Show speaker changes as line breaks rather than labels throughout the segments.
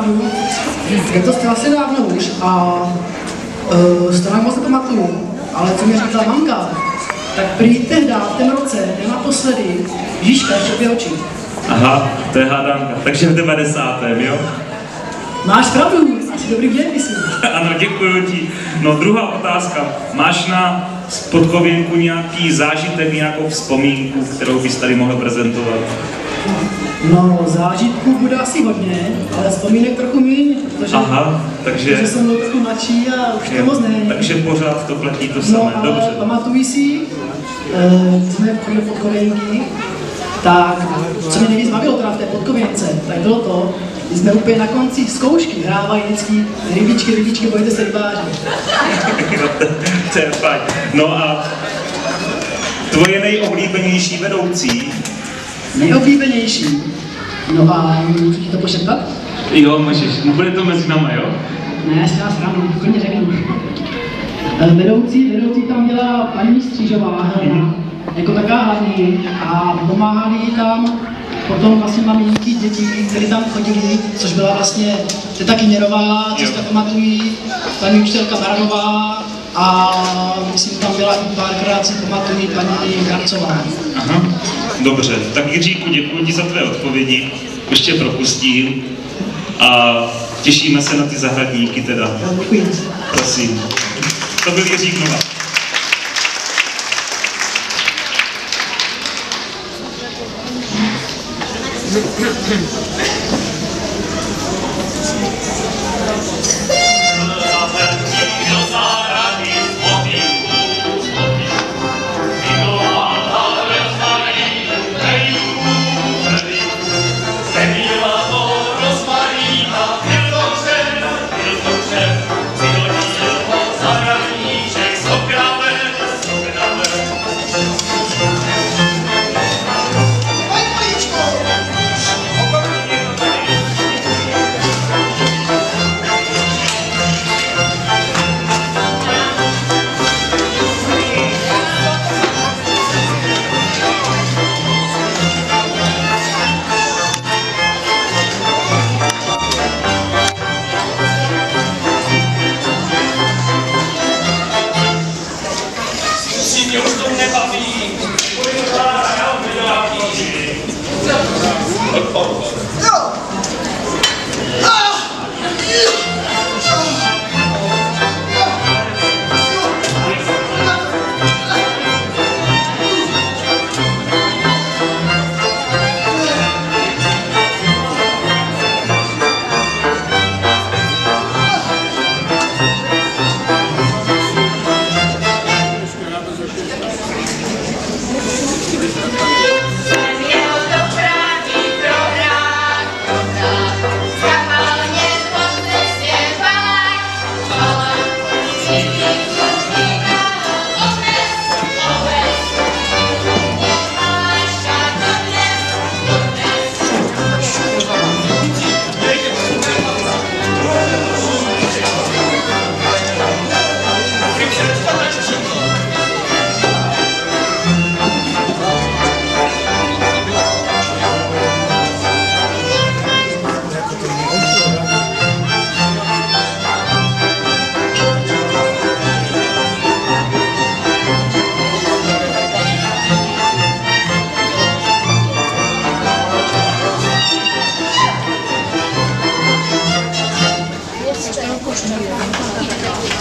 pravdu, je to asi dávno už a stranou moc nepamatuju, ale co mi říkala mamka, tak prý tehdy v tom roce, naposledy, Žižka ještě obě oči.
Aha, to je hádanka, takže v 90. jo?
Máš pravdu, asi dobrý den, myslím.
Ano, děkuji ti. No druhá otázka, máš na podkověnku nějaký zážitek, nějakou vzpomínku, kterou bys tady mohl prezentovat?
No, zážitků bude asi hodně, ale vzpomínek trochu míň, protože, protože jsem byl trochu mladší a už to moc ne.
Takže pořád to platí to samé,
no, ale
dobře.
pamatuji si, když jsme chodili podkověnky, tak co mě nejvíc bavilo teda v té podkověnce, tak bylo to, když jsme úplně na konci zkoušky hrávají vždycky rybičky, bojte se rybáři.
To je fajn. No a tvoje nejoblíbenější vedoucí?
Nejoblíbenější? No a můžu ti to pošeptat?
Jo, můžeš. Bude to mezi náma, jo?
Ne, já si vás ráno, klidně řeknu. Vedoucí tam byla paní Střížová, jako taká hlavní a pomáhali tam potom vlastně maminky dětí, které tam chodili, což byla vlastně teta Kyněrová, co si to pamatují, paní učitelka Baranová a myslím, tam byla i párkrát si pamatují paní Garcová.
Aha, dobře. Tak Jiříku, děkuji ti za tvé odpovědi, ještě propustím a těšíme se na ty zahradníky teda.
Děkuji.
Prosím. To byl Jiřík Novák.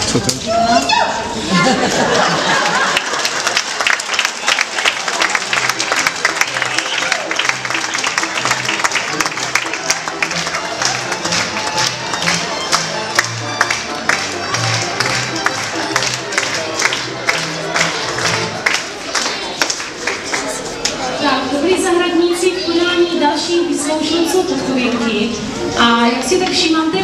Co to?
Dobrý zahradníci v konání dalších vyzkoušenců podkověnky. A jak si tak všímáte,